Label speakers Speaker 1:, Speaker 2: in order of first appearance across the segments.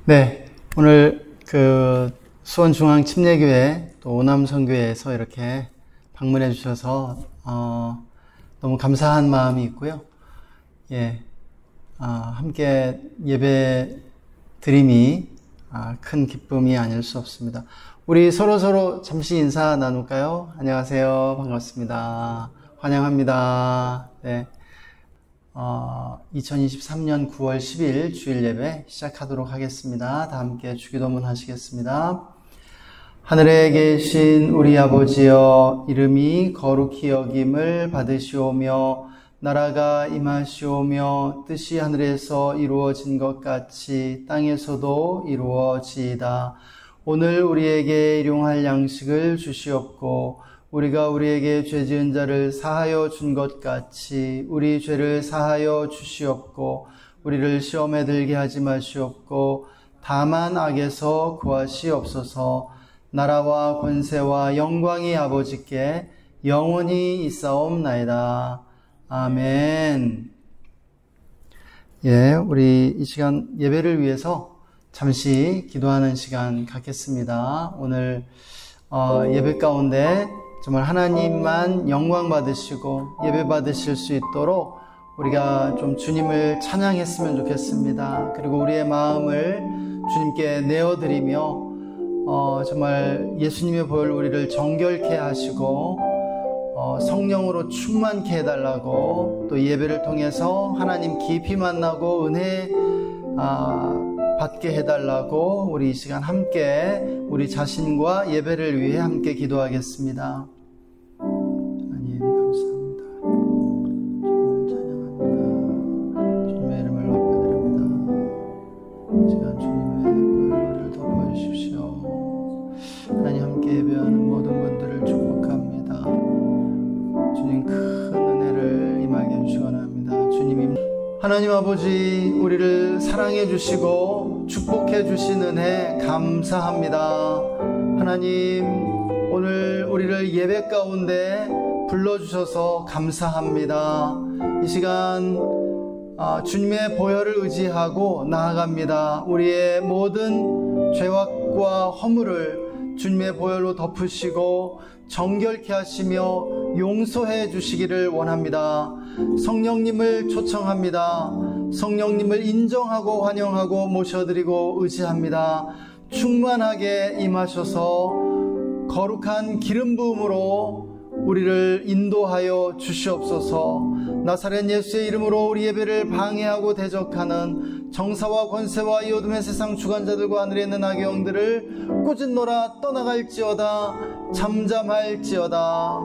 Speaker 1: 네, 오늘 수원중앙침례교회 또 오남선교회에서 이렇게 방문해 주셔서 너무 감사한 마음이 있고요. 함께 예배 드림이 큰 기쁨이 아닐 수 없습니다. 우리 서로 잠시 인사 나눌까요? 안녕하세요. 반갑습니다. 환영합니다. 네. 2023년 9월 10일 주일 예배 시작하도록 하겠습니다. 다 함께 주기도문 하시겠습니다. 하늘에 계신 우리 아버지여, 이름이 거룩히 여김을 받으시오며 나라가 임하시오며 뜻이 하늘에서 이루어진 것 같이 땅에서도 이루어지이다. 오늘 우리에게 일용할 양식을 주시옵고 우리가 우리에게 죄 지은 자를 사하여 준 것 같이 우리 죄를 사하여 주시옵고 우리를 시험에 들게 하지 마시옵고 다만 악에서 구하시옵소서. 나라와 권세와 영광이 아버지께 영원히 있사옵나이다. 아멘. 우리 이 시간 예배를 위해서 잠시 기도하는 시간 갖겠습니다. 오늘 예배 가운데 정말 하나님만 영광 받으시고 예배 받으실 수 있도록 우리가 좀 주님을 찬양했으면 좋겠습니다. 그리고 우리의 마음을 주님께 내어드리며 정말 예수님의 보혈 우리를 정결케 하시고 성령으로 충만케 해달라고, 또 예배를 통해서 하나님 깊이 만나고 은혜 받게 해달라고 우리 이 시간 함께 우리 자신과 예배를 위해 함께 기도하겠습니다. 하나님 감사합니다. 주님을 찬양합니다. 주님의 이름을 높여드립니다. 이 시간 주님의 보혈을 덮어주십시오. 하나님 함께 예배하는 모든 분들을 축복합니다. 주님 큰 은혜를 임하게 해주시기 원합니다. 주님이 하나님 아버지, 우리를 사랑해 주시고 축복해 주신 은혜 감사합니다. 하나님, 오늘 우리를 예배 가운데 불러주셔서 감사합니다. 이 시간 주님의 보혈을 의지하고 나아갑니다. 우리의 모든 죄악과 허물을 주님의 보혈로 덮으시고 정결케 하시며 용서해 주시기를 원합니다. 성령님을 초청합니다. 성령님을 인정하고 환영하고 모셔드리고 의지합니다. 충만하게 임하셔서 거룩한 기름 부음으로 우리를 인도하여 주시옵소서. 나사렛 예수의 이름으로 우리 예배를 방해하고 대적하는 정사와 권세와 이 어둠의 세상 주관자들과 하늘에 있는 악의 영들을 꾸짖노라 떠나갈지어다. 잠잠할지어다.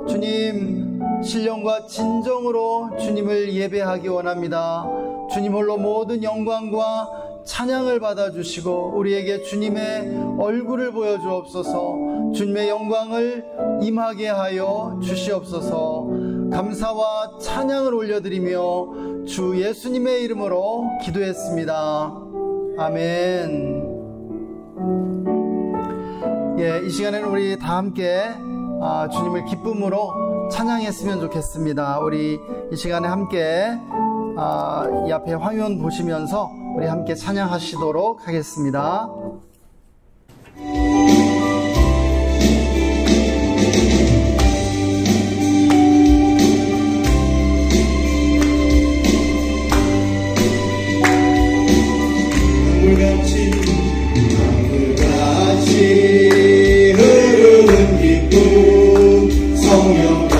Speaker 1: 주님, 신령과 진정으로 주님을 예배하기 원합니다. 주님 홀로 모든 영광과 찬양을 받아주시고 우리에게 주님의 얼굴을 보여주옵소서. 주님의 영광을 임하게 하여 주시옵소서. 감사와 찬양을 올려드리며 주 예수님의 이름으로 기도했습니다. 아멘. 이 시간에는 우리 다 함께 주님을 기쁨으로 찬양했으면 좋겠습니다. 우리 이 시간에 함께 이 앞에 화면 보시면서 우리 함께 찬양하시도록 하겠습니다.
Speaker 2: 강물같이 흐르는 기쁨 성령과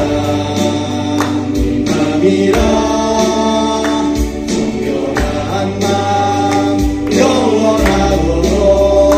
Speaker 2: 맘이라 정결한 맘 영원하도록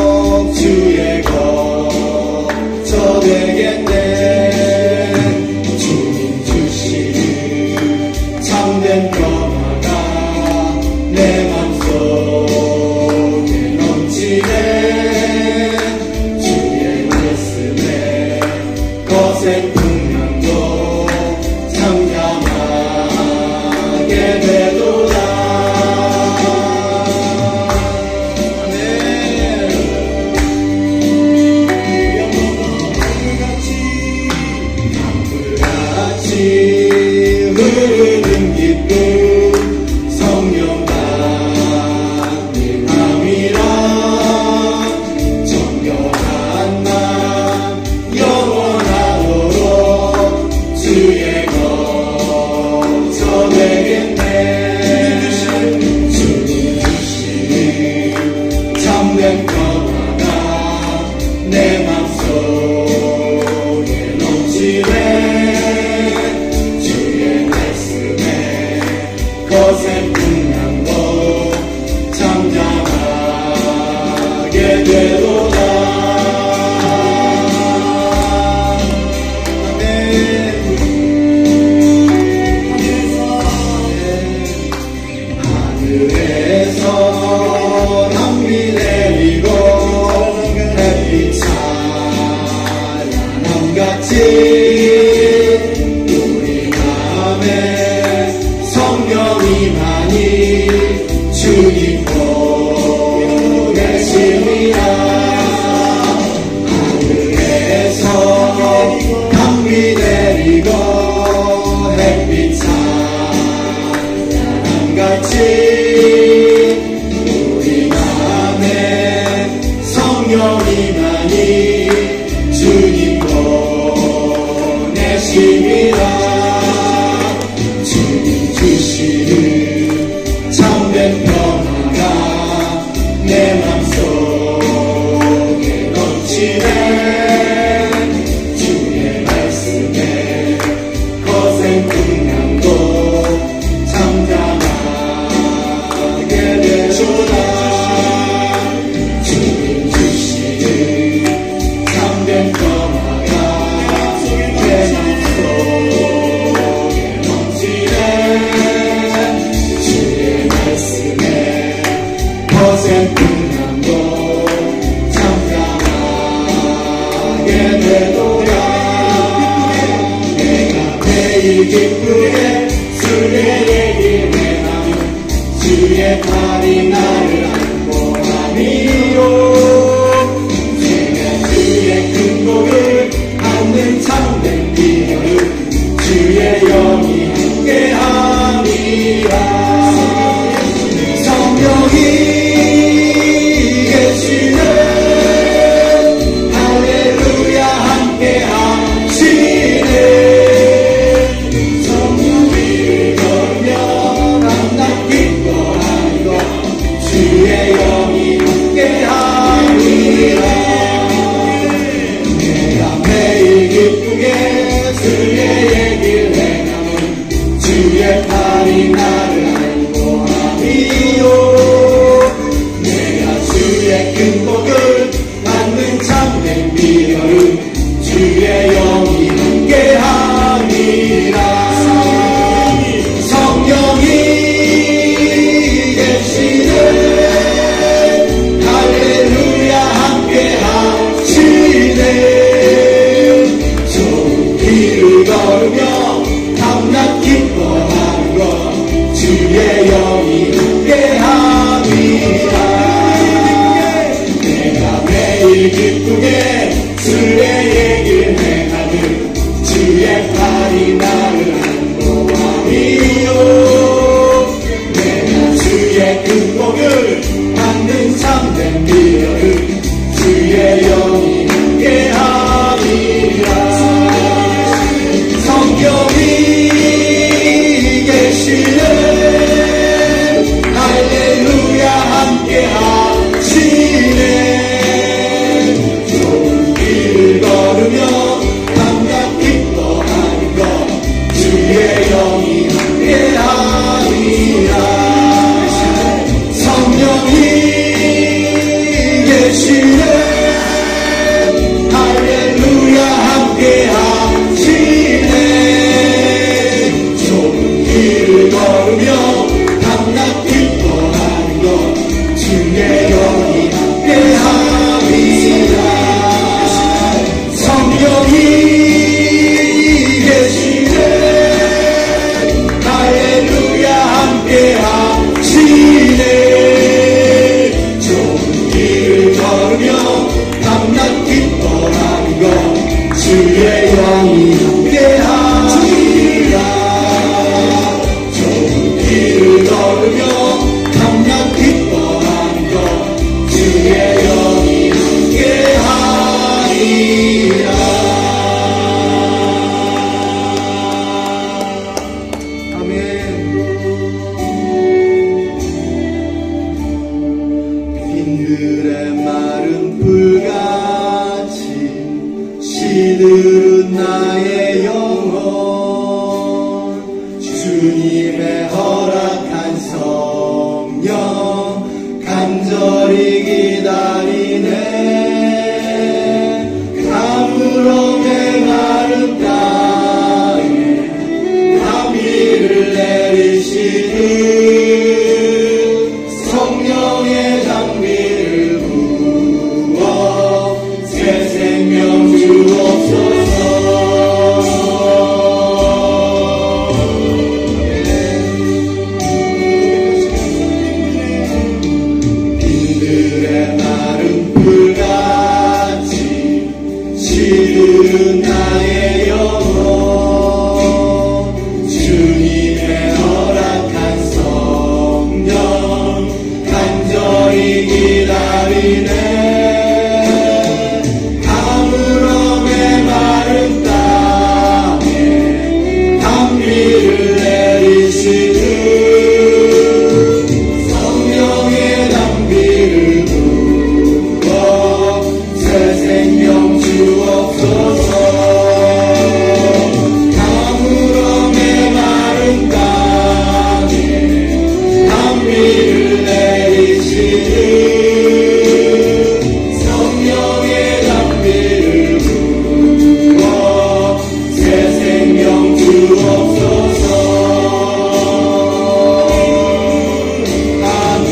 Speaker 2: 주의 영이 함께하리라. 내가 매일 기쁘게 주의 길 행함은 주의 팔이 나를 안보함이요. 내가 주의 큰 복을 받는 참된 비결은 주의 영이 함께함이라. 성령이 계시네. 할렐루야 함께하시네. 좋은 길을 걸으며 밤낮 기뻐하는 것 주의 영이 함께함이라. 내가 매일 기쁘게 주의 길 행하는 주의 팔이 나를 안보함이요. 내가 주의 큰 복을 받는 참된 비결은 주의 영이 함께함이라. 성경이 계시네. 할렐루야 함께하시네. 좋은 길을 걸으며 밤낮 기뻐하는 것 주의 영이 함께하리라. 성령이 계시네. 할렐루야 함께하시네. 좋은 길을 걸으며 밤낮 기뻐하는 것 주의 영이 함께하리라. 성령이 계시네. 할렐루야 함께하시네. 좋은 길을 걸으며 밤낮 기뻐하는 것 주의 영이 함께하리라. 좋은 길을 걸으며 밤낮 기뻐하는 것 주의 영이 함께하리라. 빈들의 마른 풀같이 시들은 나의 영혼 주님의 허락한 성령 간절히 기다리네. 가물어내 마른 땅에 감비를 내리시듯 성령의 장비를 부어 새 생명 주옵소서. 빈들의 마른 풀같이 시들은 나의 영혼 주님의 허락한 성령 간절히 기다리네. 가물어내 마른 땅에 단비를 내리시듯 성령의 단비를 부어 새 생명 주옵소서. 가물어내 마른 땅에 단비를 내리시듯 성령의 단비를 부어 새 생명 주옵소서. 하늘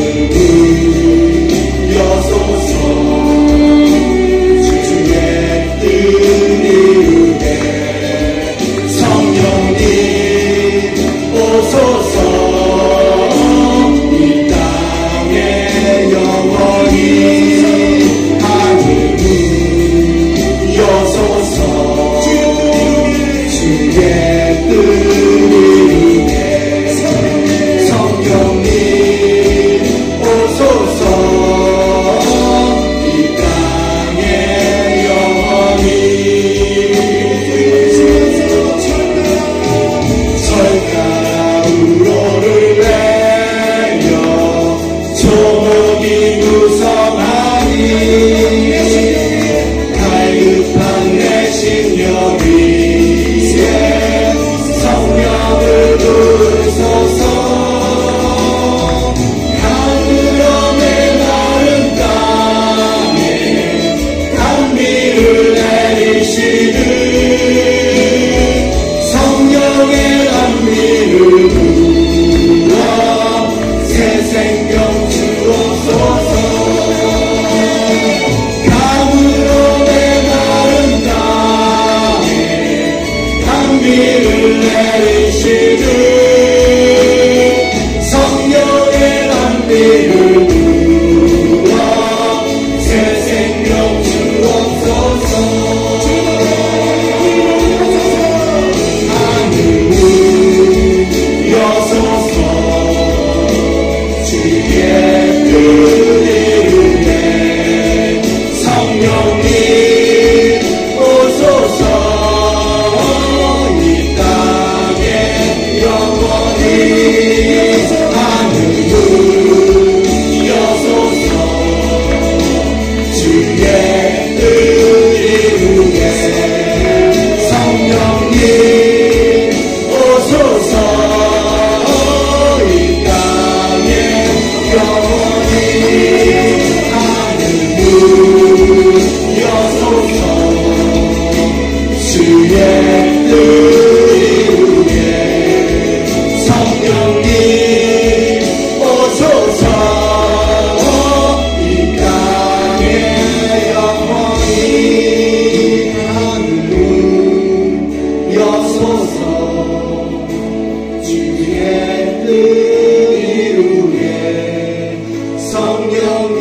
Speaker 2: 여소서. 주의 뜻 이루게 성령님 오소서. 이 땅에 영원히 하늘 여소서. 주의 뜻 이루게 성령님 오소서. 이 땅에 영원히 철가루로를 내려 조목이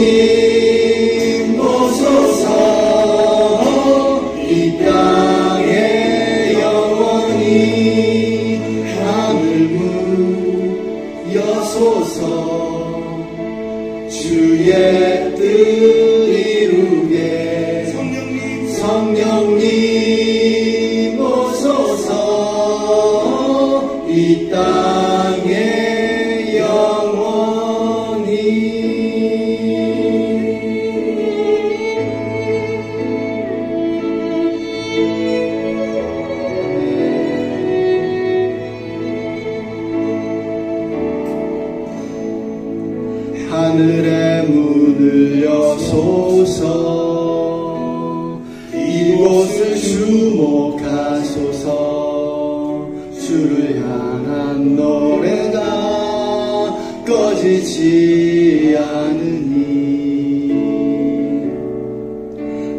Speaker 2: 성령님 오소서 이 땅에 영원히 하늘 여소서 주의 뜻 이루게 성령님 오소서 이 땅에 영원히 하늘의 문을 여소서 이곳을 주목하소서 주를 향한 노래가 꺼지지 않으니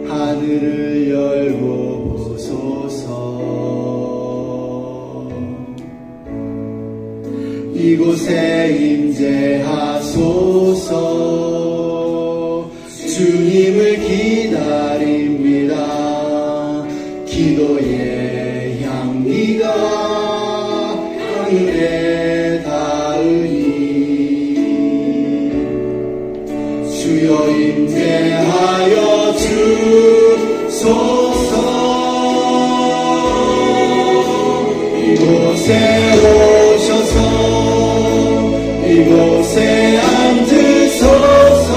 Speaker 2: 하늘을 열고 보소서 이곳에 임재하소서 주님을 기다립니다. 기도의 향기가 하늘에 닿으니 주여 임재하여 주소서 이곳에 오셔서 이곳에 앉으소서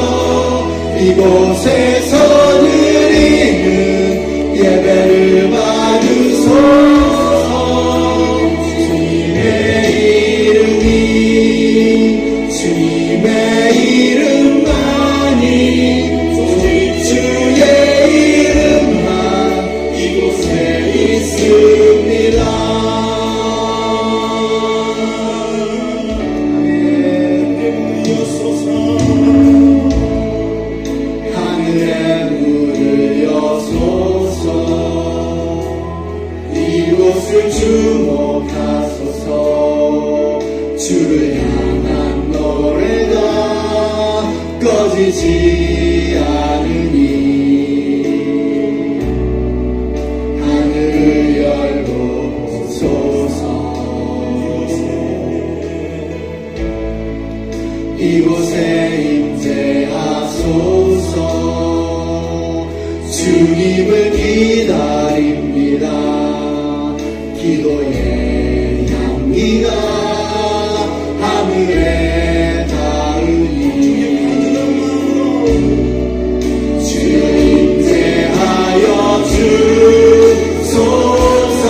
Speaker 2: 이곳에서 드리는 예배를 받으소서 주님의 이름만이 오직 주의 이름만 이곳에 있습니다. 하늘의 문을 여소서 이곳을 주목하소서 주를 향한 노래가 꺼지지 않으니 하늘을 열고 보소서 이곳에 임재하소서 주님을 기다립니다. 기도의 향기가 하늘에 닿으니 주여 임재하여 주소서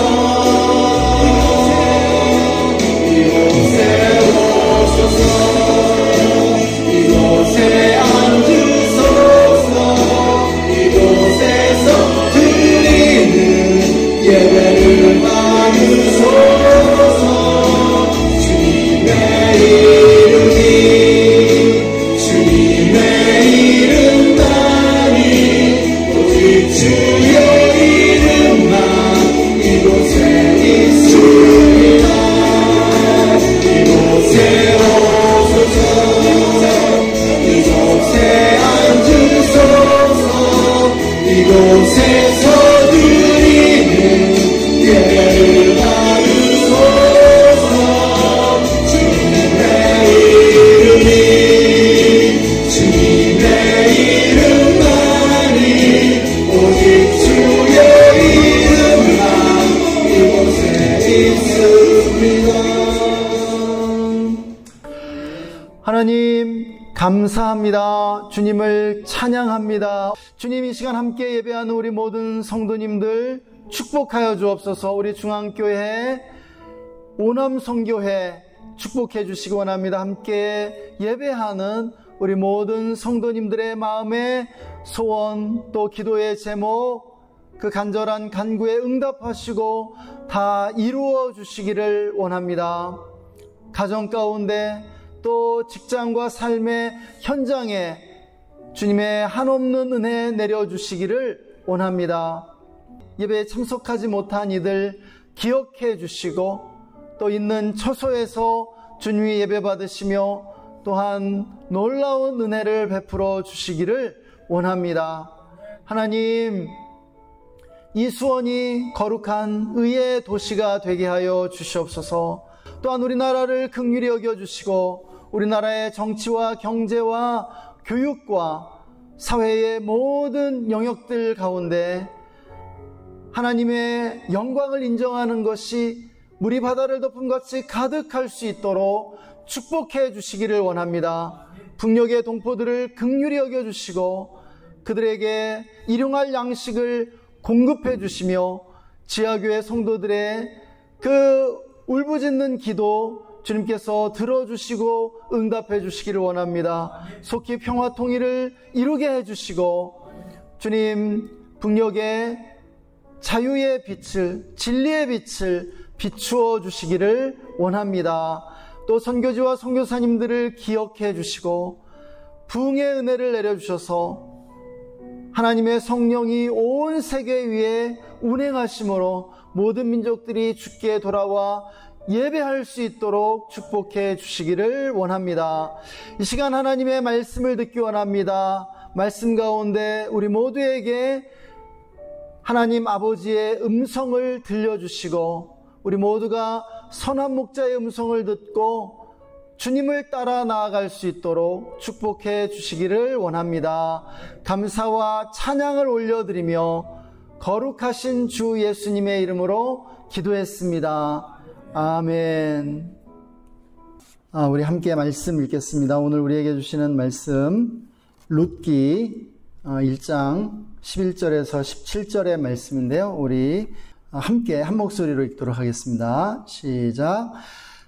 Speaker 2: 이곳에 오소서 이곳에 앉으소서 이곳에서 드리는 예배를 받으소서 주님의 이름만이 오직 주의 이름만 이곳에 있습니다. 이곳에 오소서 이곳에 앉으소서 이곳에서 드리는 예배를 받으소서 주님의 이름만이 오직 주의 이름만 이곳에 있습니다.
Speaker 1: 하나님 감사합니다. 주님을 찬양합니다. 주님 이 시간 함께 예배하는 우리 모든 성도님들 축복하여 주옵소서. 우리 중앙교회 오남성교회 축복해 주시기 원합니다. 함께 예배하는 우리 모든 성도님들의 마음의 소원 또 기도의 제목 그 간절한 간구에 응답하시고 다 이루어 주시기를 원합니다. 가정 가운데 또 직장과 삶의 현장에 주님의 한없는 은혜 내려주시기를 원합니다. 예배에 참석하지 못한 이들 기억해 주시고 또 있는 처소에서 주님이 예배 받으시며 또한 놀라운 은혜를 베풀어 주시기를 원합니다. 하나님, 이 수원이 거룩한 의의 도시가 되게 하여 주시옵소서. 또한 우리나라를 긍휼히 여겨주시고 우리나라의 정치와 경제와 교육과 사회의 모든 영역들 가운데 하나님의 영광을 인정하는 것이 물이 바다를 덮은 같이 가득할 수 있도록 축복해 주시기를 원합니다. 북녘의 동포들을 긍휼히 여겨주시고 그들에게 일용할 양식을 공급해 주시며 지하교회 성도들의 그 울부짖는 기도 주님께서 들어주시고 응답해 주시기를 원합니다. 속히 평화 통일을 이루게 해주시고 주님, 북녘에 자유의 빛을, 진리의 빛을 비추어 주시기를 원합니다. 또 선교지와 선교사님들을 기억해 주시고 부흥의 은혜를 내려주셔서 하나님의 성령이 온 세계 위에 운행하심으로 모든 민족들이 주께 돌아와 예배할 수 있도록 축복해 주시기를 원합니다. 이 시간 하나님의 말씀을 듣기 원합니다. 말씀 가운데 우리 모두에게 하나님 아버지의 음성을 들려주시고 우리 모두가 선한 목자의 음성을 듣고 주님을 따라 나아갈 수 있도록 축복해 주시기를 원합니다. 감사와 찬양을 올려드리며 거룩하신 주 예수님의 이름으로 기도했습니다. 아멘. 우리 함께 말씀 읽겠습니다. 오늘 우리에게 주시는 말씀 룻기 1장 11절에서 17절의 말씀인데요. 우리 함께 한 목소리로 읽도록 하겠습니다. 시작.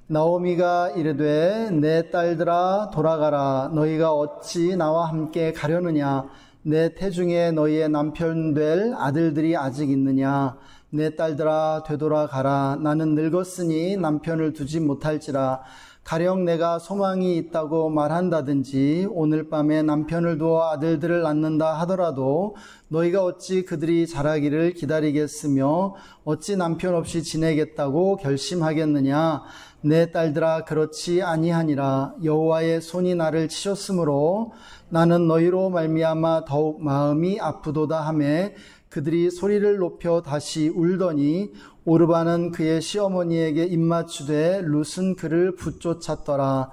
Speaker 1: 나오미가 이르되 내 딸들아 돌아가라. 너희가 어찌 나와 함께 가려느냐. 내 태중에 너희의 남편 될 아들들이 아직 있느냐. 내 딸들아 되돌아가라. 나는 늙었으니 남편을 두지 못할지라. 가령 내가 소망이 있다고 말한다든지 오늘 밤에 남편을 두어 아들들을 낳는다 하더라도 너희가 어찌 그들이 자라기를 기다리겠으며 어찌 남편 없이 지내겠다고 결심하겠느냐. 내 딸들아 그렇지 아니하니라. 여호와의 손이 나를 치셨으므로 나는 너희로 말미암아 더욱 마음이 아프도다 하매 그들이 소리를 높여 다시 울더니 오르바는 그의 시어머니에게 입맞추되 룻은 그를 붙쫓았더라.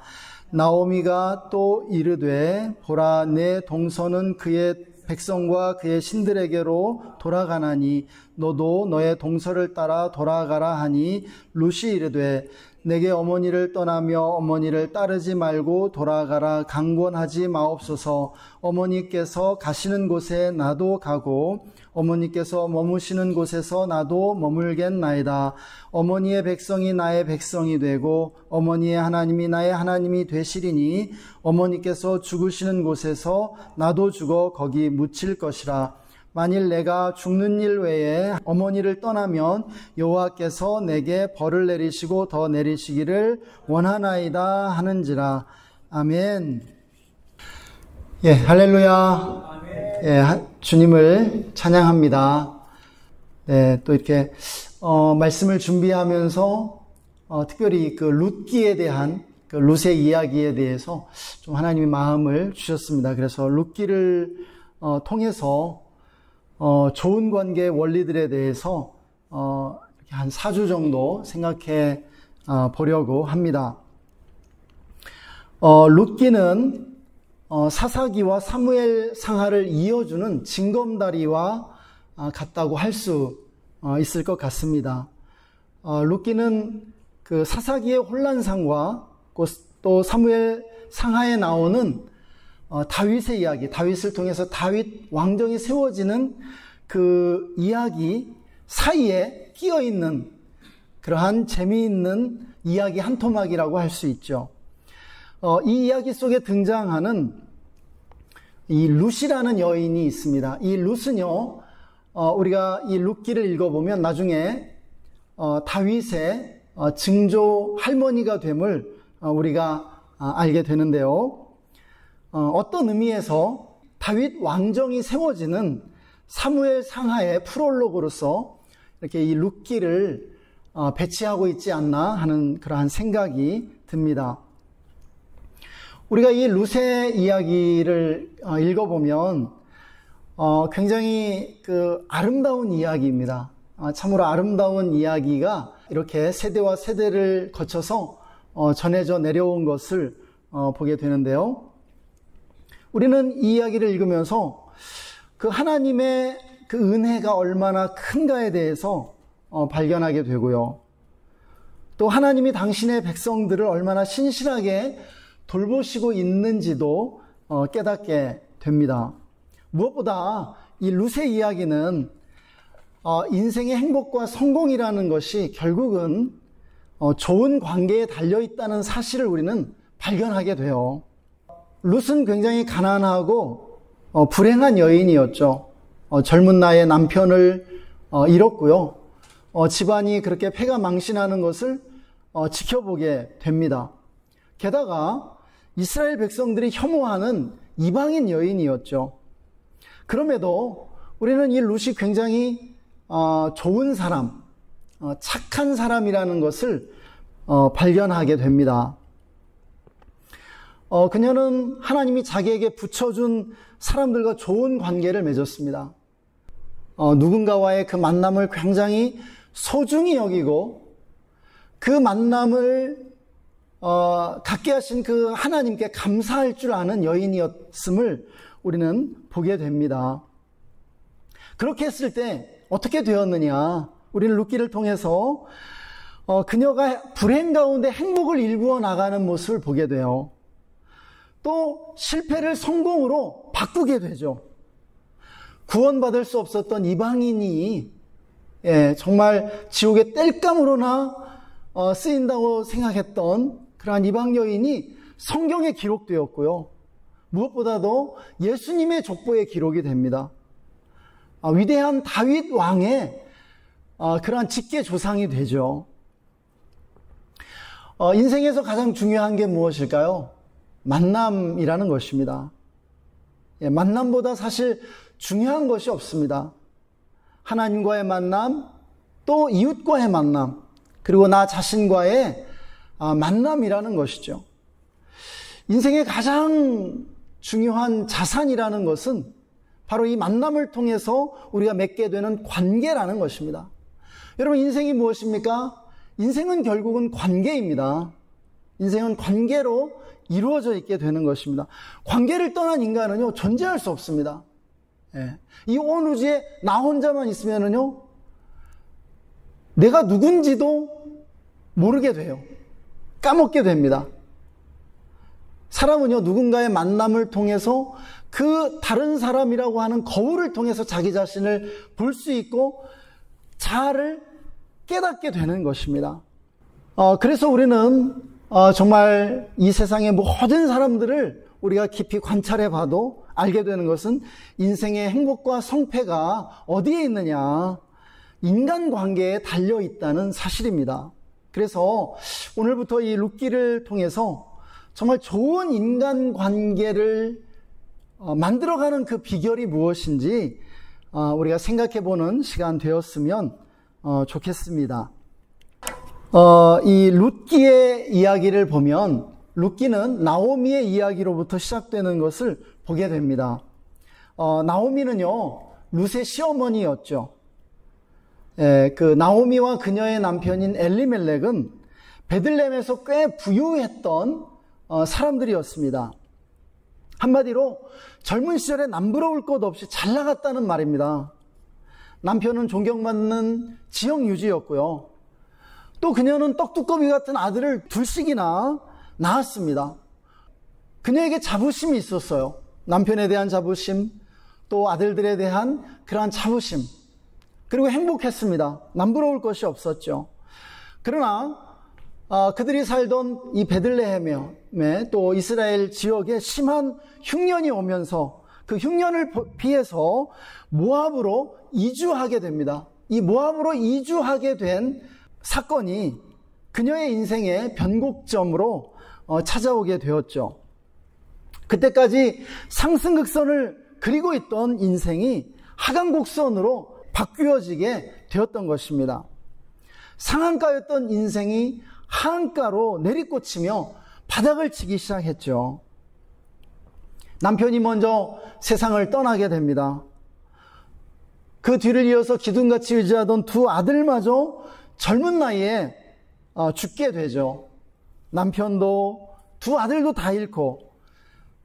Speaker 1: 나오미가 또 이르되 보라 내 동서는 그의 백성과 그의 신들에게로 돌아가나니 너도 너의 동서를 따라 돌아가라 하니 룻이 이르되 내게 어머니를 떠나며 어머니를 따르지 말고 돌아가라 강권하지 마옵소서. 어머니께서 가시는 곳에 나도 가고 어머니께서 머무시는 곳에서 나도 머물겠나이다. 어머니의 백성이 나의 백성이 되고 어머니의 하나님이 나의 하나님이 되시리니 어머니께서 죽으시는 곳에서 나도 죽어 거기 묻힐 것이라. 만일 내가 죽는 일 외에 어머니를 떠나면 여호와께서 내게 벌을 내리시고 더 내리시기를 원하나이다 하는지라. 아멘. 예, 할렐루야. 예, 주님을 찬양합니다. 네, 또 이렇게 말씀을 준비하면서 특별히 그 룻기에 대한 그 룻의 이야기에 대해서 좀 하나님이 마음을 주셨습니다. 그래서 룻기를 통해서 좋은 관계의 원리들에 대해서 한 4주 정도 생각해 보려고 합니다. 룻기는 사사기와 사무엘 상하를 이어주는 징검다리와 같다고 할 수 있을 것 같습니다. 룻기는 그 사사기의 혼란상과 또 사무엘 상하에 나오는 다윗의 이야기, 다윗을 통해서 다윗 왕정이 세워지는 그 이야기 사이에 끼어있는 그러한 재미있는 이야기 한 토막이라고 할 수 있죠. 이 이야기 속에 등장하는 이 룻이라는 여인이 있습니다. 이 룻은요, 우리가 이 룻기를 읽어보면 나중에 다윗의 증조 할머니가 됨을 우리가 알게 되는데요. 어떤 의미에서 다윗 왕정이 세워지는 사무엘 상하의 프롤로그로서 이렇게 이 룻기를 배치하고 있지 않나 하는 그러한 생각이 듭니다. 우리가 이 룻의 이야기를 읽어보면 굉장히 아름다운 이야기입니다. 참으로 아름다운 이야기가 이렇게 세대와 세대를 거쳐서 전해져 내려온 것을 보게 되는데요. 우리는 이 이야기를 읽으면서 그 하나님의 그 은혜가 얼마나 큰가에 대해서 발견하게 되고요. 또 하나님이 당신의 백성들을 얼마나 신실하게 돌보시고 있는지도 깨닫게 됩니다. 무엇보다 이 룻의 이야기는 인생의 행복과 성공이라는 것이 결국은 좋은 관계에 달려있다는 사실을 우리는 발견하게 돼요. 룻은 굉장히 가난하고 불행한 여인이었죠. 젊은 나이에 남편을 잃었고요. 집안이 그렇게 패가 망신하는 것을 지켜보게 됩니다. 게다가 이스라엘 백성들이 혐오하는 이방인 여인이었죠. 그럼에도 우리는 이 룻이 굉장히 좋은 사람, 착한 사람이라는 것을 발견하게 됩니다. 그녀는 하나님이 자기에게 붙여준 사람들과 좋은 관계를 맺었습니다. 누군가와의 그 만남을 굉장히 소중히 여기고 그 만남을 갖게 하신 그 하나님께 감사할 줄 아는 여인이었음을 우리는 보게 됩니다. 그렇게 했을 때 어떻게 되었느냐? 우리는 룻기를 통해서 그녀가 불행 가운데 행복을 일구어 나가는 모습을 보게 돼요. 또 실패를 성공으로 바꾸게 되죠. 구원받을 수 없었던 이방인이 정말 지옥의 땔감으로나 쓰인다고 생각했던 그러한 이방 여인이 성경에 기록되었고요. 무엇보다도 예수님의 족보에 기록이 됩니다. 위대한 다윗 왕의 그러한 직계 조상이 되죠. 인생에서 가장 중요한 게 무엇일까요? 만남이라는 것입니다. 만남보다 사실 중요한 것이 없습니다. 하나님과의 만남, 또 이웃과의 만남, 그리고 나 자신과의 만남이라는 것이죠. 인생의 가장 중요한 자산이라는 것은 바로 이 만남을 통해서 우리가 맺게 되는 관계라는 것입니다. 여러분, 인생이 무엇입니까? 인생은 결국은 관계입니다. 인생은 관계로 이루어져 있게 되는 것입니다. 관계를 떠난 인간은요, 존재할 수 없습니다. 이 온 우주에 나 혼자만 있으면은요, 내가 누군지도 모르게 돼요. 까먹게 됩니다. 사람은요, 누군가의 만남을 통해서 그 다른 사람이라고 하는 거울을 통해서 자기 자신을 볼 수 있고 자아를 깨닫게 되는 것입니다. 그래서 우리는 정말 이 세상의 모든 사람들을 우리가 깊이 관찰해 봐도 알게 되는 것은 인생의 행복과 성패가 어디에 있느냐, 인간관계에 달려있다는 사실입니다. 그래서 오늘부터 이 룻기를 통해서 정말 좋은 인간관계를 만들어가는 그 비결이 무엇인지 우리가 생각해보는 시간 되었으면 좋겠습니다. 이 룻기의 이야기를 보면 룻기는 나오미의 이야기로부터 시작되는 것을 보게 됩니다. 나오미는요, 룻의 시어머니였죠. 그 나오미와 그녀의 남편인 엘리멜렉은 베들레헴에서 꽤 부유했던 사람들이었습니다. 한마디로 젊은 시절에 남부러울 것 없이 잘 나갔다는 말입니다. 남편은 존경받는 지역 유지였고요. 또 그녀는 떡두꺼비 같은 아들을 둘씩이나 낳았습니다. 그녀에게 자부심이 있었어요. 남편에 대한 자부심, 또 아들들에 대한 그러한 자부심, 그리고 행복했습니다. 남부러울 것이 없었죠. 그러나 그들이 살던 이 베들레헴에 또 이스라엘 지역에 심한 흉년이 오면서 그 흉년을 피해서 모압으로 이주하게 됩니다. 이 모압으로 이주하게 된 사건이 그녀의 인생의 변곡점으로 찾아오게 되었죠. 그때까지 상승극선을 그리고 있던 인생이 하강곡선으로 바뀌어지게 되었던 것입니다. 상한가였던 인생이 하한가로 내리꽂히며 바닥을 치기 시작했죠. 남편이 먼저 세상을 떠나게 됩니다. 그 뒤를 이어서 기둥같이 의지하던 두 아들마저 젊은 나이에 죽게 되죠. 남편도 두 아들도 다 잃고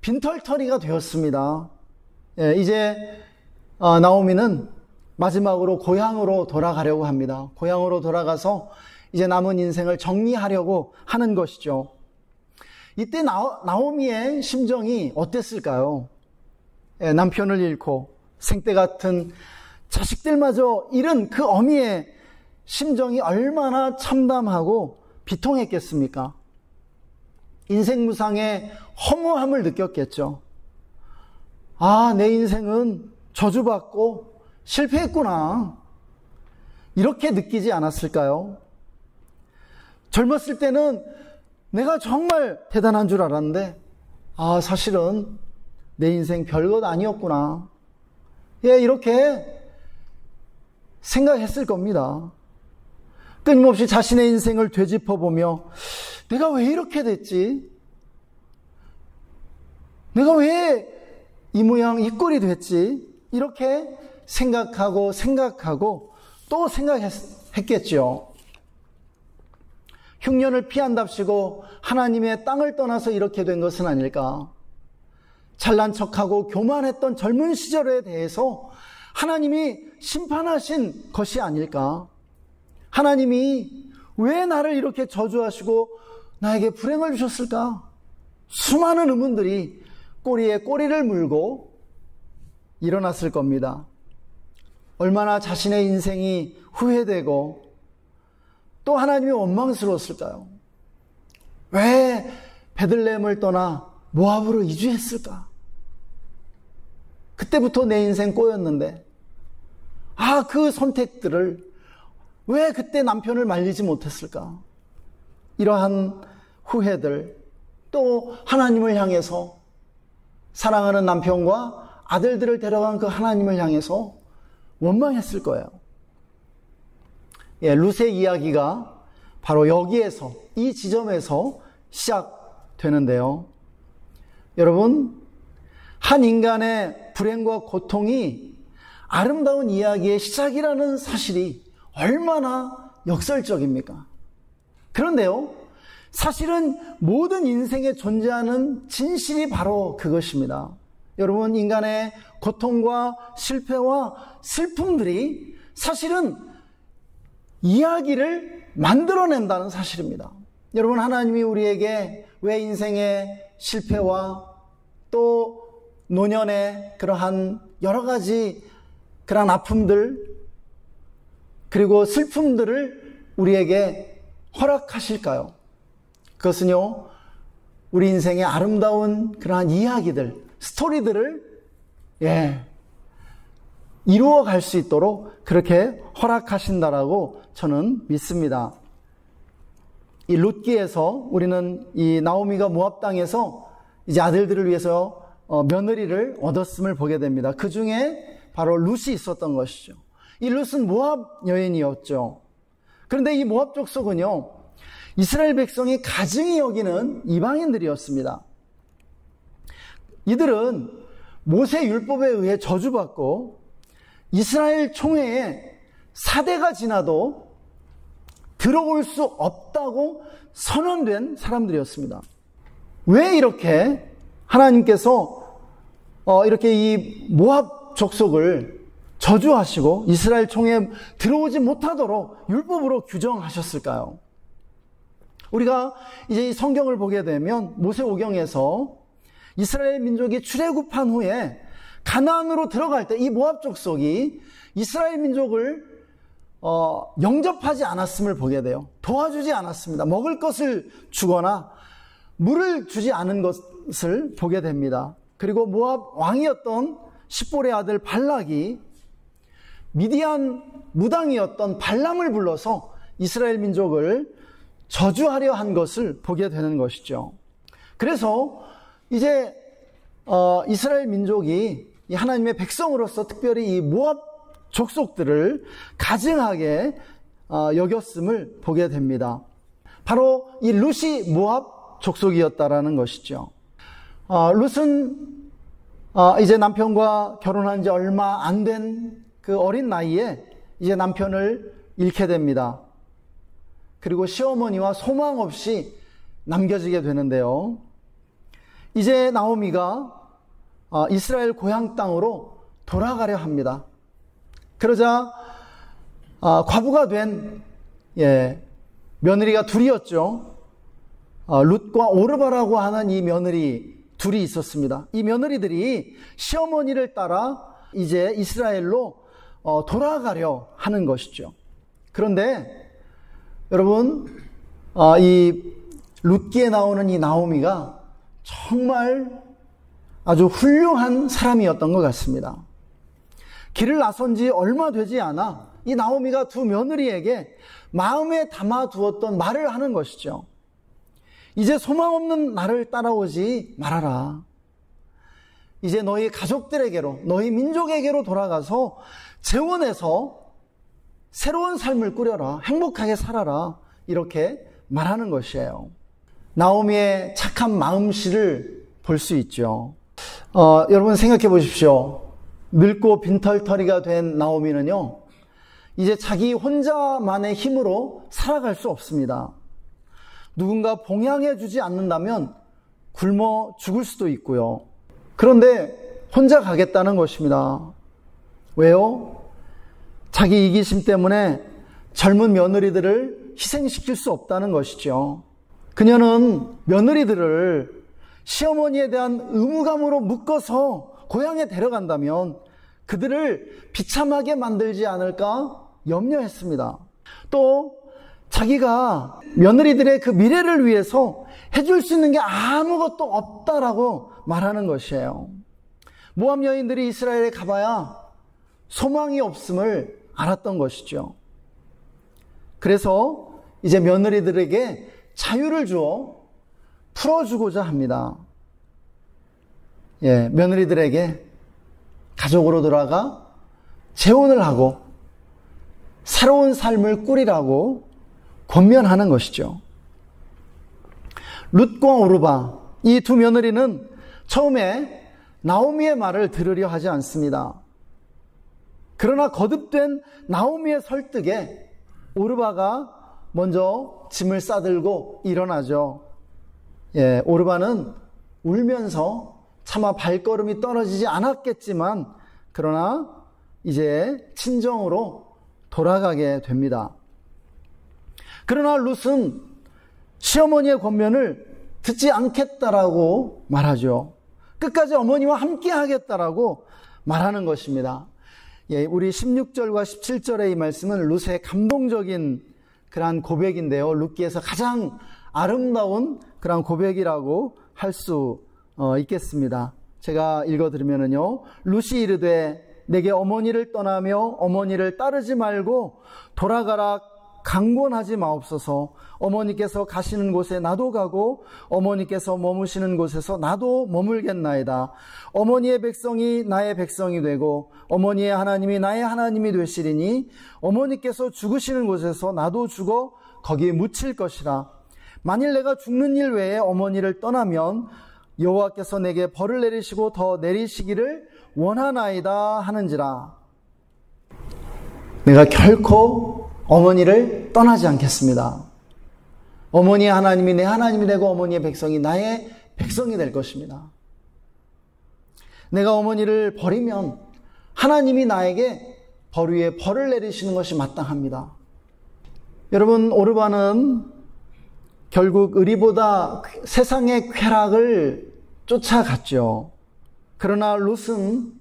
Speaker 1: 빈털터리가 되었습니다. 이제 나오미는 마지막으로 고향으로 돌아가려고 합니다. 고향으로 돌아가서 이제 남은 인생을 정리하려고 하는 것이죠. 이때 나오미의 심정이 어땠을까요? 남편을 잃고 생때 같은 자식들마저 잃은 그 어미의 심정이 얼마나 참담하고 비통했겠습니까? 인생무상의 허무함을 느꼈겠죠. 아, 내 인생은 저주받고 실패했구나. 이렇게 느끼지 않았을까요? 젊었을 때는 내가 정말 대단한 줄 알았는데, 아, 사실은 내 인생 별것 아니었구나. 이렇게 생각했을 겁니다. 끊임없이 자신의 인생을 되짚어보며 내가 왜 이렇게 됐지? 내가 왜 이 모양 이 꼴이 됐지? 이렇게 생각하고 또 생각했겠죠. 흉년을 피한답시고 하나님의 땅을 떠나서 이렇게 된 것은 아닐까? 잘난 척하고 교만했던 젊은 시절에 대해서 하나님이 심판하신 것이 아닐까? 하나님이 왜 나를 이렇게 저주하시고 나에게 불행을 주셨을까? 수많은 의문들이 꼬리에 꼬리를 물고 일어났을 겁니다. 얼마나 자신의 인생이 후회되고 또 하나님이 원망스러웠을까요? 왜 베들레헴을 떠나 모압으로 이주했을까? 그때부터 내 인생 꼬였는데, 그 선택들을 왜 그때 남편을 말리지 못했을까? 이러한 후회들, 또 하나님을 향해서 사랑하는 남편과 아들들을 데려간 그 하나님을 향해서 원망했을 거예요. 룻의 이야기가 바로 여기에서, 이 지점에서 시작되는데요. 여러분, 한 인간의 불행과 고통이 아름다운 이야기의 시작이라는 사실이 얼마나 역설적입니까? 그런데요, 사실은 모든 인생에 존재하는 진실이 바로 그것입니다. 여러분, 인간의 고통과 실패와 슬픔들이 사실은 이야기를 만들어낸다는 사실입니다. 여러분, 하나님이 우리에게 왜 인생의 실패와 또 노년의 그러한 여러 가지 그러한 아픔들 그리고 슬픔들을 우리에게 허락하실까요? 그것은요, 우리 인생의 아름다운 그러한 이야기들, 스토리들을 이루어갈 수 있도록 그렇게 허락하신다라고 저는 믿습니다. 이 룻기에서 우리는 이 나오미가 모압 땅에서 이제 아들들을 위해서 며느리를 얻었음을 보게 됩니다. 그 중에 바로 룻이 있었던 것이죠. 이 룻은 모압 여인이었죠. 그런데 이 모압 족속은요, 이스라엘 백성이 가증히 여기는 이방인들이었습니다. 이들은 모세 율법에 의해 저주받고 이스라엘 총회에 4대가 지나도 들어올 수 없다고 선언된 사람들이었습니다. 왜 이렇게 하나님께서 이렇게 이 모압 족속을 저주하시고 이스라엘 총회에 들어오지 못하도록 율법으로 규정하셨을까요? 우리가 이제 이 성경을 보게 되면 모세오경에서 이스라엘 민족이 출애굽한 후에 가나안으로 들어갈 때 이 모압 족속이 이스라엘 민족을 영접하지 않았음을 보게 돼요. 도와주지 않았습니다. 먹을 것을 주거나 물을 주지 않은 것을 보게 됩니다. 그리고 모압 왕이었던 십볼의 아들 발락이 미디안 무당이었던 발람을 불러서 이스라엘 민족을 저주하려 한 것을 보게 되는 것이죠. 그래서 이제 이스라엘 민족이 하나님의 백성으로서 특별히 이 모압 족속들을 가증하게 여겼음을 보게 됩니다. 바로 이 룻이 모압 족속이었다라는 것이죠. 룻은 이제 남편과 결혼한 지 얼마 안 된 그 어린 나이에 이제 남편을 잃게 됩니다. 그리고 시어머니와 소망 없이 남겨지게 되는데요. 이제 나오미가 이스라엘 고향 땅으로 돌아가려 합니다. 그러자 과부가 된 며느리가 둘이었죠. 룻과 오르바라고 하는 이 며느리 둘이 있었습니다. 이 며느리들이 시어머니를 따라 이제 이스라엘로 돌아가려 하는 것이죠. 그런데 여러분, 이 룻기에 나오는 이 나오미가 정말 아주 훌륭한 사람이었던 것 같습니다. 길을 나선 지 얼마 되지 않아 이 나오미가 두 며느리에게 마음에 담아두었던 말을 하는 것이죠. 이제 소망 없는 나를 따라오지 말아라. 이제 너희 가족들에게로, 너희 민족에게로 돌아가서 재혼해서 새로운 삶을 꾸려라. 행복하게 살아라. 이렇게 말하는 것이에요. 나오미의 착한 마음씨를 볼 수 있죠. 여러분 생각해 보십시오. 늙고 빈털터리가 된 나오미는요, 이제 자기 혼자만의 힘으로 살아갈 수 없습니다. 누군가 봉양해 주지 않는다면 굶어 죽을 수도 있고요. 그런데 혼자 가겠다는 것입니다. 왜요? 자기 이기심 때문에 젊은 며느리들을 희생시킬 수 없다는 것이죠. 그녀는 며느리들을 시어머니에 대한 의무감으로 묶어서 고향에 데려간다면 그들을 비참하게 만들지 않을까 염려했습니다. 또 자기가 며느리들의 그 미래를 위해서 해줄 수 있는 게 아무것도 없다라고 말하는 것이에요. 모압 여인들이 이스라엘에 가봐야 소망이 없음을 알았던 것이죠. 그래서 이제 며느리들에게 자유를 주어 풀어주고자 합니다. 며느리들에게 가족으로 돌아가 재혼을 하고 새로운 삶을 꾸리라고 권면하는 것이죠. 룻과 오르바, 이 두 며느리는 처음에 나오미의 말을 들으려 하지 않습니다. 그러나 거듭된 나오미의 설득에 오르바가 먼저 짐을 싸들고 일어나죠. 오르바는 울면서 차마 발걸음이 떨어지지 않았겠지만 그러나 이제 친정으로 돌아가게 됩니다. 그러나 룻은 시어머니의 권면을 듣지 않겠다라고 말하죠. 끝까지 어머니와 함께 하겠다라고 말하는 것입니다. 우리 16절과 17절의 이 말씀은 룻의 감동적인 그러한 고백인데요. 룻기에서 가장 아름다운 그러한 고백이라고 할 수 있겠습니다. 제가 읽어드리면요. 룻이 이르되 내게 어머니를 떠나며 어머니를 따르지 말고 돌아가라 강권하지 마옵소서. 어머니께서 가시는 곳에 나도 가고 어머니께서 머무시는 곳에서 나도 머물겠나이다. 어머니의 백성이 나의 백성이 되고 어머니의 하나님이 나의 하나님이 되시리니 어머니께서 죽으시는 곳에서 나도 죽어 거기에 묻힐 것이라. 만일 내가 죽는 일 외에 어머니를 떠나면 여호와께서 내게 벌을 내리시고 더 내리시기를 원하나이다 하는지라. 내가 결코 어머니를 떠나지 않겠습니다. 어머니의 하나님이 내 하나님이 되고 어머니의 백성이 나의 백성이 될 것입니다. 내가 어머니를 버리면 하나님이 나에게 벌 위에 벌을 내리시는 것이 마땅합니다. 여러분, 오르바는 결국 의리보다 세상의 쾌락을 쫓아갔죠. 그러나 룻은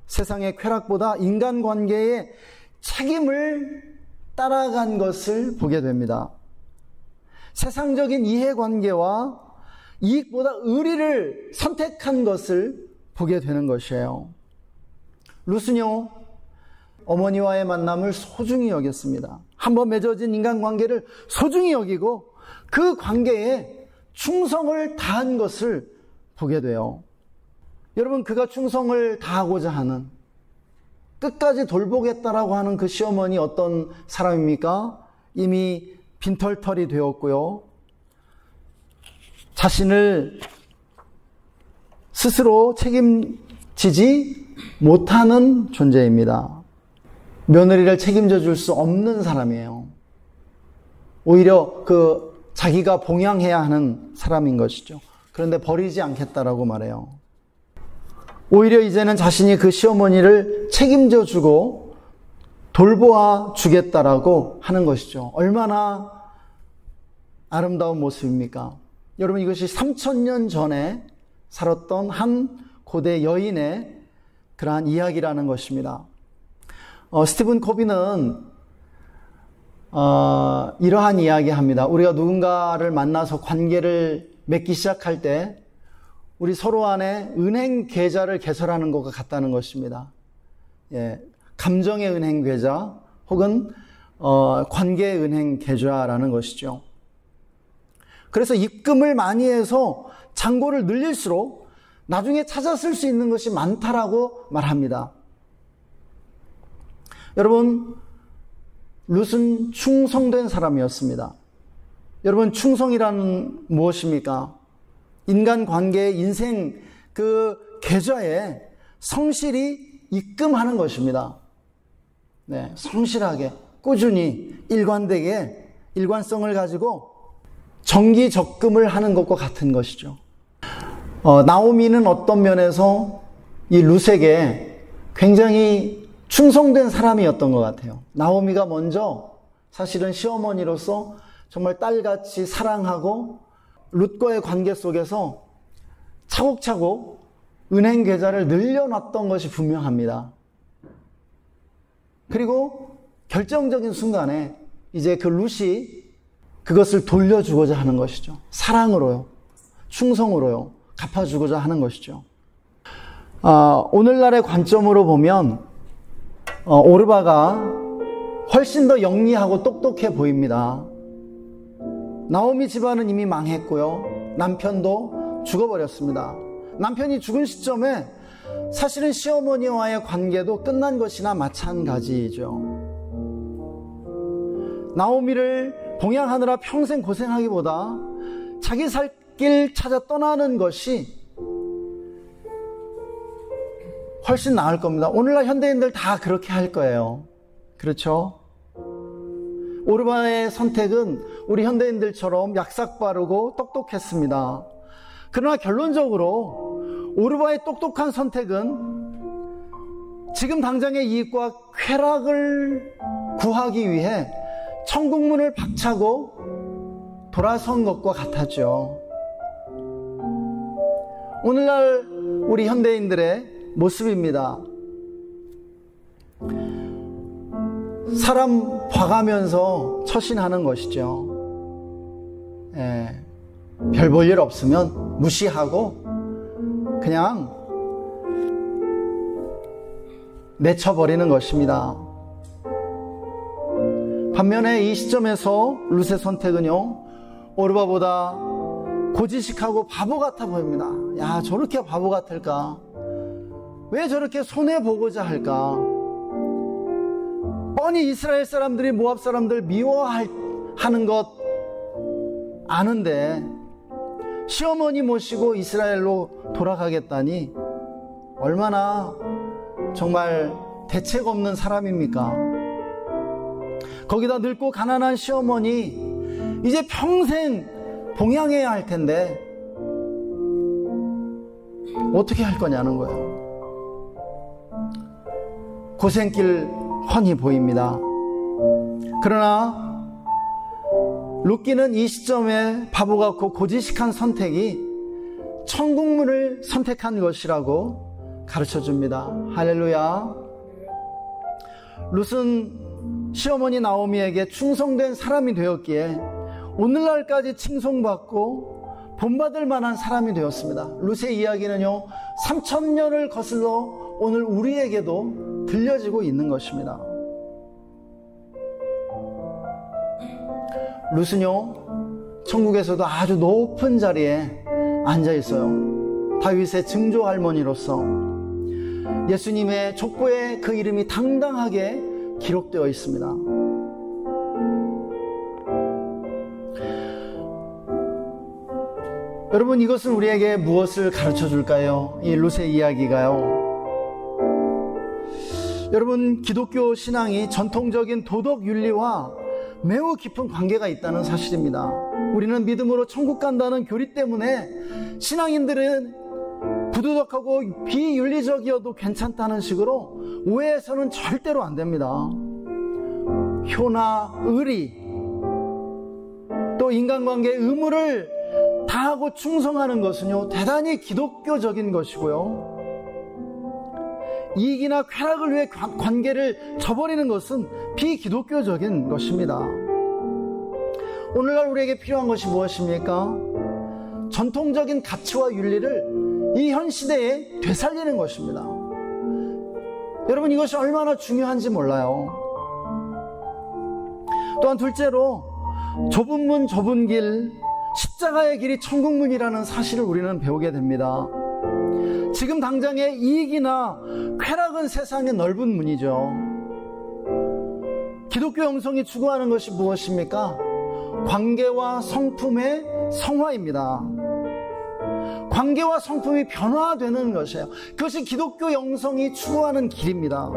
Speaker 1: 세상의 쾌락보다 인간관계의 책임을 따라간 것을 보게 됩니다. 세상적인 이해관계와 이익보다 의리를 선택한 것을 보게 되는 것이에요. 룻은요, 어머니와의 만남을 소중히 여겼습니다. 한번 맺어진 인간관계를 소중히 여기고 그 관계에 충성을 다한 것을 보게 돼요. 여러분, 그가 충성을 다하고자 하는, 끝까지 돌보겠다라고 하는 그 시어머니 어떤 사람입니까? 이미 빈털털이 되었고요. 자신을 스스로 지지 못하는 존재입니다. 며느리를 책임져 줄 수 없는 사람이에요. 오히려 자기가 봉양해야 하는 사람인 것이죠. 그런데 버리지 않겠다라고 말해요. 오히려 이제는 자신이 그 시어머니를 책임져 주고 돌보아 주겠다라고 하는 것이죠. 얼마나 아름다운 모습입니까? 여러분, 이것이 3000년 전에 살았던 한 고대 여인의 그러한 이야기라는 것입니다. 스티븐 코비는 이러한 이야기합니다. 우리가 누군가를 만나서 관계를 맺기 시작할 때 우리 서로 안에 은행 계좌를 개설하는 것과 같다는 것입니다. 예, 감정의 은행 계좌 혹은 관계의 은행 계좌라는 것이죠. 그래서 입금을 많이 해서 잔고를 늘릴수록 나중에 찾아 쓸 수 있는 것이 많다라고 말합니다. 여러분, 룻은 충성된 사람이었습니다. 여러분, 충성이라는 무엇입니까? 인간관계의 인생 그 계좌에 성실히 입금하는 것입니다. 네, 성실하게 꾸준히 일관성을 가지고 정기 적금을 하는 것과 같은 것이죠. 나오미는 어떤 면에서 이 룻에게 굉장히 충성된 사람이었던 것 같아요. 나오미가 먼저 사실은 시어머니로서 정말 딸같이 사랑하고 룻과의 관계 속에서 차곡차곡 은행 계좌를 늘려놨던 것이 분명합니다. 그리고 결정적인 순간에 이제 그 룻이 그것을 돌려주고자 하는 것이죠. 사랑으로요, 충성으로요, 갚아주고자 하는 것이죠. 오늘날의 관점으로 보면 오르바가 훨씬 더 영리하고 똑똑해 보입니다. 나오미 집안은 이미 망했고요, 남편도 죽어버렸습니다. 남편이 죽은 시점에 사실은 시어머니와의 관계도 끝난 것이나 마찬가지이죠. 나오미를 봉양하느라 평생 고생하기보다 자기 살 길 찾아 떠나는 것이 훨씬 나을 겁니다. 오늘날 현대인들 다 그렇게 할 거예요. 그렇죠? 오르바의 선택은 우리 현대인들처럼 약삭빠르고 똑똑했습니다. 그러나 결론적으로 오르바의 똑똑한 선택은 지금 당장의 이익과 쾌락을 구하기 위해 천국문을 박차고 돌아선 것과 같았죠. 오늘날 우리 현대인들의 모습입니다. 사람 봐가면서 처신하는 것이죠. 별 볼 일 없으면 무시하고 그냥 내쳐버리는 것입니다. 반면에 이 시점에서 룻의 선택은요, 오르바보다 고지식하고 바보 같아 보입니다. 야, 저렇게 바보 같을까? 왜 저렇게 손해보고자 할까? 뻔히 이스라엘 사람들이 모압 사람들 미워하는 것 아는데 시어머니 모시고 이스라엘로 돌아가겠다니 얼마나 정말 대책 없는 사람입니까? 거기다 늙고 가난한 시어머니 이제 평생 봉양해야 할 텐데 어떻게 할 거냐는 거예요. 고생길 훤히 보입니다. 그러나 룻기는 이 시점에 바보 같고 고지식한 선택이 천국문을 선택한 것이라고 가르쳐줍니다. 할렐루야. 룻은 시어머니 나오미에게 충성된 사람이 되었기에 오늘날까지 칭송받고 본받을 만한 사람이 되었습니다. 룻의 이야기는요, 3000년을 거슬러 오늘 우리에게도 들려지고 있는 것입니다. 룻은요, 천국에서도 아주 높은 자리에 앉아 있어요. 다윗의 증조 할머니로서 예수님의 족보에 그 이름이 당당하게 기록되어 있습니다. 여러분, 이것은 우리에게 무엇을 가르쳐 줄까요? 이 룻의 이야기가요, 여러분, 기독교 신앙이 전통적인 도덕 윤리와 매우 깊은 관계가 있다는 사실입니다. 우리는 믿음으로 천국 간다는 교리 때문에 신앙인들은 부도덕하고 비윤리적이어도 괜찮다는 식으로 오해해서는 절대로 안 됩니다. 효나 의리, 또 인간관계의 의무를 다하고 충성하는 것은요, 대단히 기독교적인 것이고요. 이익이나 쾌락을 위해 관계를 저버리는 것은 비기독교적인 것입니다. 오늘날 우리에게 필요한 것이 무엇입니까? 전통적인 가치와 윤리를 이 현 시대에 되살리는 것입니다. 여러분, 이것이 얼마나 중요한지 몰라요. 또한 둘째로, 좁은 문 좁은 길, 십자가의 길이 천국문이라는 사실을 우리는 배우게 됩니다. 지금 당장의 이익이나 쾌락은 세상의 넓은 문이죠. 기독교 영성이 추구하는 것이 무엇입니까? 관계와 성품의 성화입니다. 관계와 성품이 변화되는 것이에요. 그것이 기독교 영성이 추구하는 길입니다.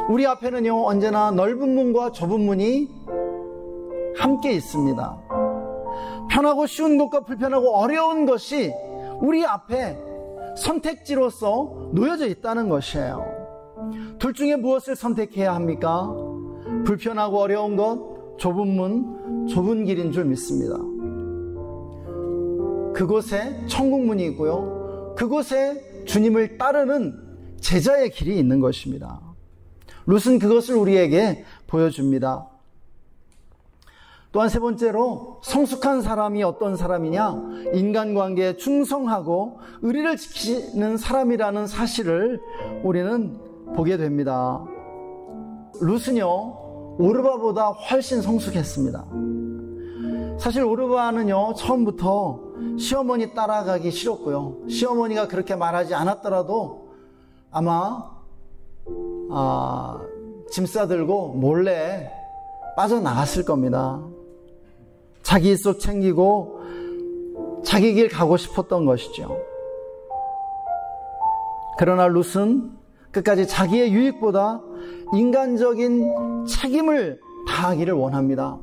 Speaker 1: 우리 앞에는요, 언제나 넓은 문과 좁은 문이 함께 있습니다. 편하고 쉬운 것과 불편하고 어려운 것이 우리 앞에 선택지로서 놓여져 있다는 것이에요. 둘 중에 무엇을 선택해야 합니까? 불편하고 어려운 것, 좁은 문, 좁은 길인 줄 믿습니다. 그곳에 천국문이 있고요, 그곳에 주님을 따르는 제자의 길이 있는 것입니다. 룻은 그것을 우리에게 보여줍니다. 또한 세 번째로, 성숙한 사람이 어떤 사람이냐? 인간관계에 충성하고 의리를 지키는 사람이라는 사실을 우리는 보게 됩니다. 룻은요, 오르바보다 훨씬 성숙했습니다. 사실 오르바는요, 처음부터 시어머니 따라가기 싫었고요, 시어머니가 그렇게 말하지 않았더라도 아마 짐 싸들고 몰래 빠져나갔을 겁니다. 자기 속 챙기고 자기 길 가고 싶었던 것이죠. 그러나 룻은 끝까지 자기의 유익보다 인간적인 책임을 다하기를 원합니다.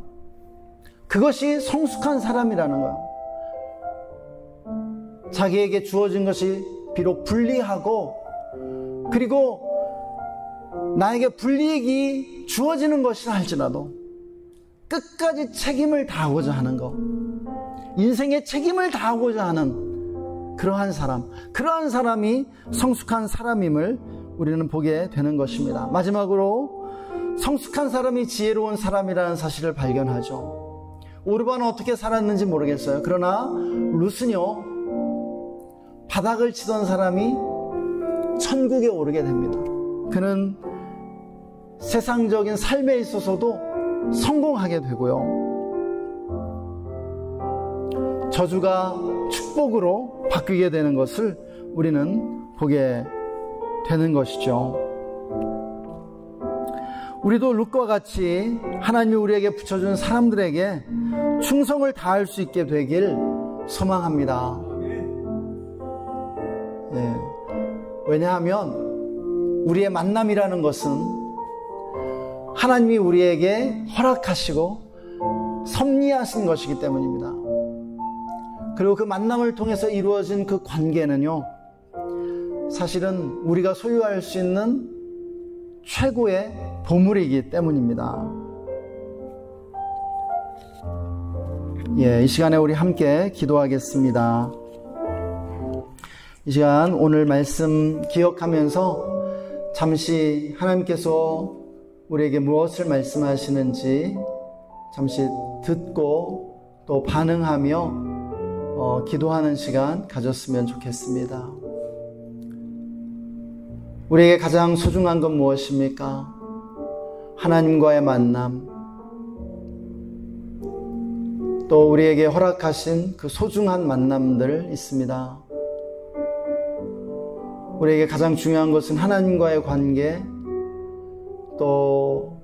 Speaker 1: 그것이 성숙한 사람이라는 거예요. 자기에게 주어진 것이 비록 불리하고, 그리고 나에게 불이익이 주어지는 것이라 할지라도 끝까지 책임을 다하고자 하는 것, 인생의 책임을 다하고자 하는 그러한 사람이 성숙한 사람임을 우리는 보게 되는 것입니다. 마지막으로, 성숙한 사람이 지혜로운 사람이라는 사실을 발견하죠. 오르바는 어떻게 살았는지 모르겠어요. 그러나 룻은요, 바닥을 치던 사람이 천국에 오르게 됩니다. 그는 세상적인 삶에 있어서도 성공하게 되고요, 저주가 축복으로 바뀌게 되는 것을 우리는 보게 되는 것이죠. 우리도 룻과 같이 하나님이 우리에게 붙여준 사람들에게 충성을 다할 수 있게 되길 소망합니다. 네. 왜냐하면 우리의 만남이라는 것은 하나님이 우리에게 허락하시고 섭리하신 것이기 때문입니다. 그리고 그 만남을 통해서 이루어진 그 관계는요, 사실은 우리가 소유할 수 있는 최고의 보물이기 때문입니다. 이 시간에 우리 함께 기도하겠습니다. 이 시간 오늘 말씀 기억하면서 잠시 하나님께서 우리에게 무엇을 말씀하시는지 잠시 듣고 또 반응하며 기도하는 시간 가졌으면 좋겠습니다. 우리에게 가장 소중한 건 무엇입니까? 하나님과의 만남, 또 우리에게 허락하신 그 소중한 만남들 있습니다. 우리에게 가장 중요한 것은 하나님과의 관계, 또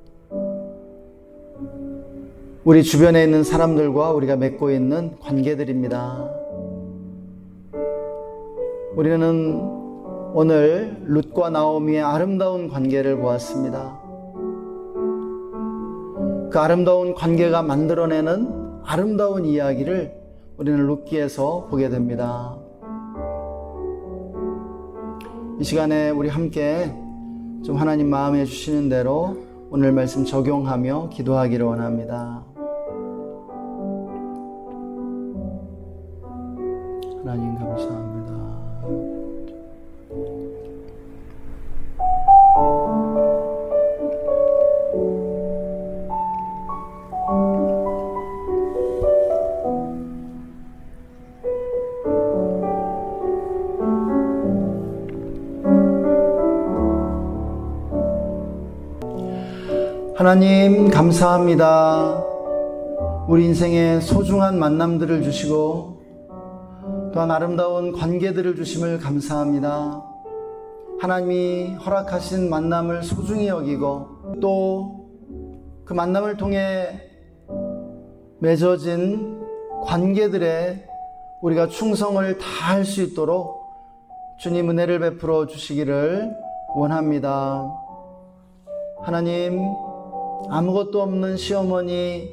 Speaker 1: 우리 주변에 있는 사람들과 우리가 맺고 있는 관계들입니다. 우리는 오늘 룻과 나오미의 아름다운 관계를 보았습니다. 그 아름다운 관계가 만들어내는 아름다운 이야기를 우리는 룻기에서 보게 됩니다. 이 시간에 우리 함께 좀 하나님 마음에 주시는 대로 오늘 말씀 적용하며 기도하기를 원합니다. 하나님 감사합니다. 하나님 감사합니다. 우리 인생에 소중한 만남들을 주시고 또한 아름다운 관계들을 주심을 감사합니다. 하나님이 허락하신 만남을 소중히 여기고 또 그 만남을 통해 맺어진 관계들에 우리가 충성을 다할 수 있도록 주님 은혜를 베풀어 주시기를 원합니다. 하나님, 아무것도 없는 시어머니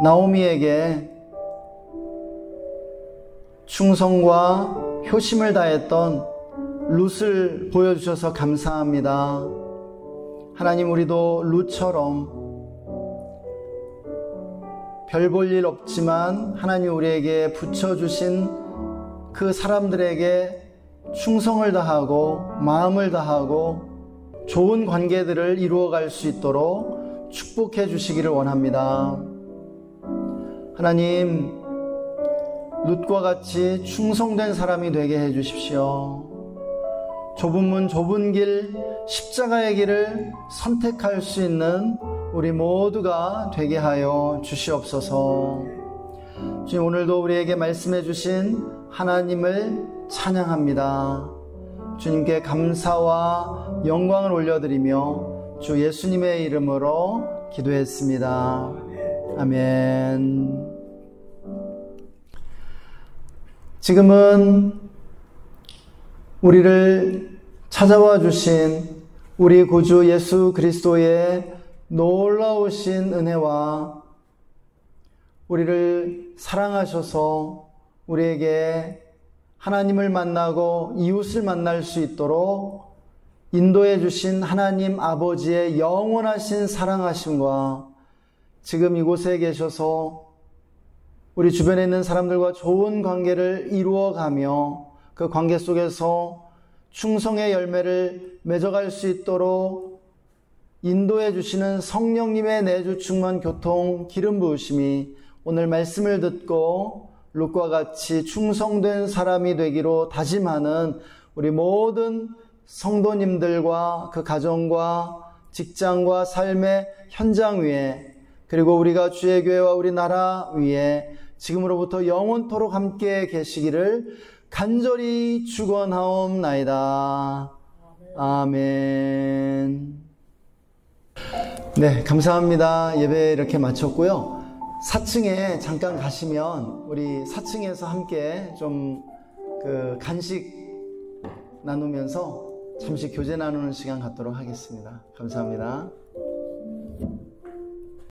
Speaker 1: 나오미에게 충성과 효심을 다했던 룻을 보여주셔서 감사합니다. 하나님, 우리도 룻처럼 별 볼 일 없지만 하나님 우리에게 붙여주신 그 사람들에게 충성을 다하고 마음을 다하고 좋은 관계들을 이루어갈 수 있도록 축복해 주시기를 원합니다. 하나님, 룻과 같이 충성된 사람이 되게 해 주십시오. 좁은 문 좁은 길 십자가의 길을 선택할 수 있는 우리 모두가 되게 하여 주시옵소서. 주님, 오늘도 우리에게 말씀해 주신 하나님을 찬양합니다. 주님께 감사와 영광을 올려드리며 주 예수님의 이름으로 기도했습니다. 아멘. 지금은 우리를 찾아와 주신 우리 구주 예수 그리스도의 놀라우신 은혜와 우리를 사랑하셔서 우리에게 하나님을 만나고 이웃을 만날 수 있도록 인도해 주신 하나님 아버지의 영원하신 사랑하심과 지금 이곳에 계셔서 우리 주변에 있는 사람들과 좋은 관계를 이루어가며 그 관계 속에서 충성의 열매를 맺어갈 수 있도록 인도해 주시는 성령님의 내주 충만 교통 기름 부으심이 오늘 말씀을 듣고 룻과 같이 충성된 사람이 되기로 다짐하는 우리 모든 성도님들과 그 가정과 직장과 삶의 현장 위에 그리고 우리가 주의 교회와 우리나라 위에 지금으로부터 영원토록 함께 계시기를 간절히 축원하옵나이다. 아멘. 네, 감사합니다. 예배 이렇게 마쳤고요. 4층에 잠깐 가시면 우리 4층에서 함께 좀 간식 나누면서 잠시 교제 나누는 시간 갖도록 하겠습니다. 감사합니다.